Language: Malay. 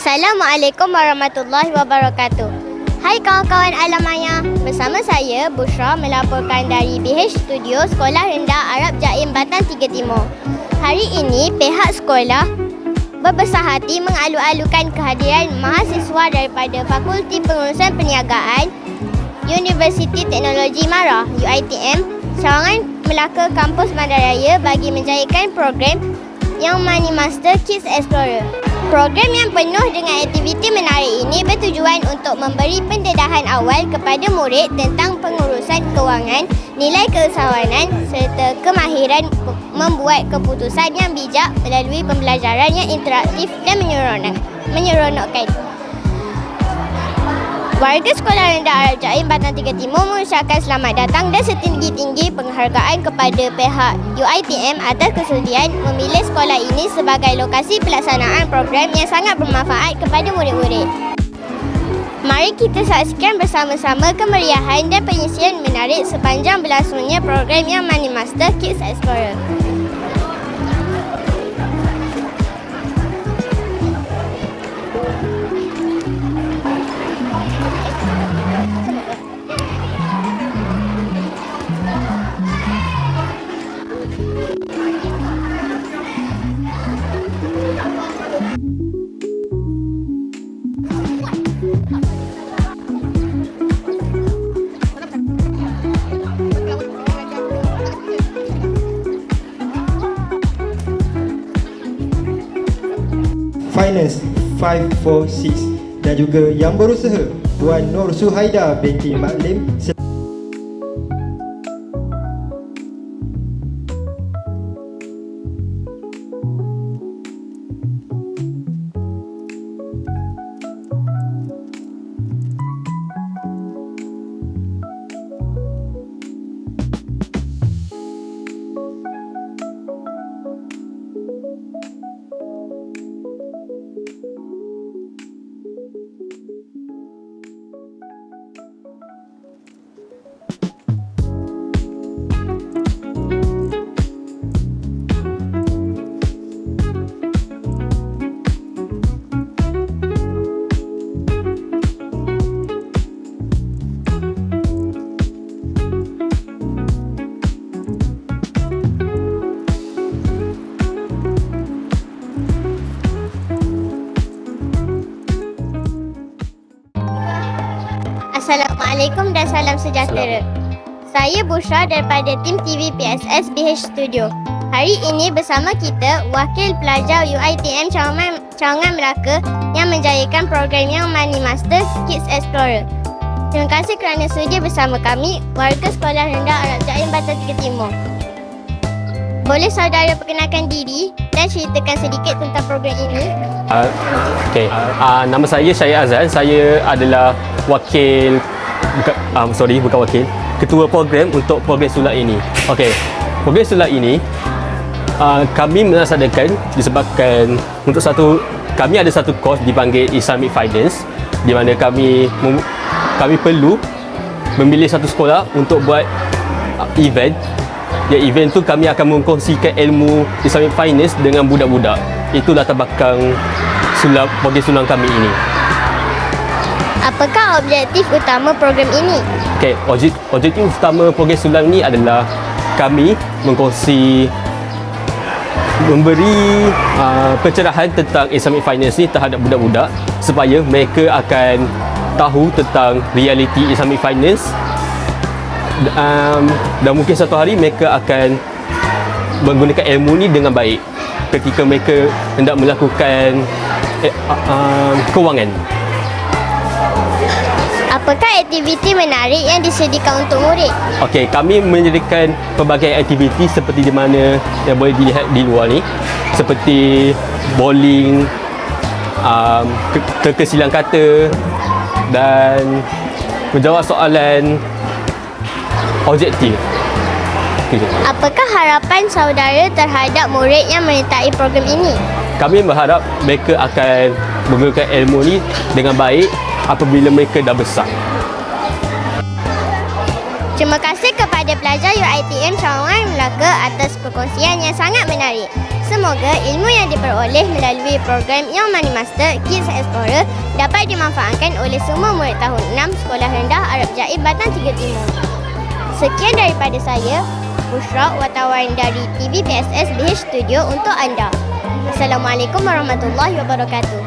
Assalamualaikum warahmatullahi wabarakatuh. Hai kawan-kawan Alam Maya, bersama saya Bushra melaporkan dari BH Studio Sekolah Rendah Arab Jaim Batan 3 Timur. Hari ini pihak sekolah berbesar hati mengalu-alukan kehadiran mahasiswa daripada Fakulti Pengurusan Perniagaan Universiti Teknologi Mara UiTM Cawangan Melaka Kampus Bandaraya bagi menjayakan program yang Money Master Kids Explorer. Program yang penuh dengan aktiviti menarik ini bertujuan untuk memberi pendedahan awal kepada murid tentang pengurusan kewangan, nilai keusahawanan serta kemahiran membuat keputusan yang bijak melalui pembelajaran yang interaktif dan menyeronokkan. Warga Sekolah Rendah Arab Jaim Batan 3 Timur mengucapkan selamat datang dan setinggi-tinggi penghargaan kepada pihak UiTM atas kesudian memilih sekolah ini sebagai lokasi pelaksanaan program yang sangat bermanfaat kepada murid-murid. Mari kita saksikan bersama-sama kemeriahan dan pengisian menarik sepanjang berlangsungnya program yang Money Master Kids Explorer. Finance 546 dan juga yang berusaha Puan Nur Suhaida binti Maklim. Assalamualaikum dan salam sejahtera. Saya Bushra daripada tim TV PSS BH Studio. Hari ini bersama kita wakil pelajar UiTM Cawangan Melaka yang menjayakan program yang Money Master Kids Explorer. Terima kasih kerana sudi bersama kami, warga Sekolah Rendah Arab Jaim Batan 3 Timur. Boleh saudara perkenalkan diri dan ceritakan sedikit tentang program ini? Nama saya Syahir Azan. Saya adalah wakil, bukan wakil, ketua program untuk program sulak ini. Program sulak ini kami melaksanakan disebabkan kami ada satu kos dipanggil Islamic Finance, di mana kami perlu memilih satu sekolah untuk buat event. Event tu kami akan mengkongsikan ilmu Islamic Finance dengan budak-budak. Itu latar belakang program sulang kami ini. Apakah objektif utama program ini? Objektif utama program sulang ini adalah kami memberi pencerahan tentang Islamic Finance ni terhadap budak-budak supaya mereka akan tahu tentang realiti Islamic Finance, dan mungkin satu hari mereka akan menggunakan ilmu ni dengan baik ketika mereka hendak melakukan kewangan. Apakah aktiviti menarik yang disediakan untuk murid? Kami menyediakan pelbagai aktiviti seperti di mana yang boleh dilihat di luar ni, seperti bowling, terkesilang kata dan menjawab soalan objektif. Apakah harapan saudara terhadap murid yang menyertai program ini? Kami berharap mereka akan menggunakan ilmu ni dengan baik apabila mereka dah besar. Terima kasih kepada kepada pelajar UiTM Sawangan Melaka atas perkongsian yang sangat menarik. Semoga ilmu yang diperoleh melalui program Young Money Master Kids Explorer dapat dimanfaatkan oleh semua murid tahun 6 Sekolah Rendah Arab Jaim Batang Tiga Timur. Sekian daripada saya, Bushra, wartawan dari TV PSS BH Studio untuk anda. Assalamualaikum warahmatullahi wabarakatuh.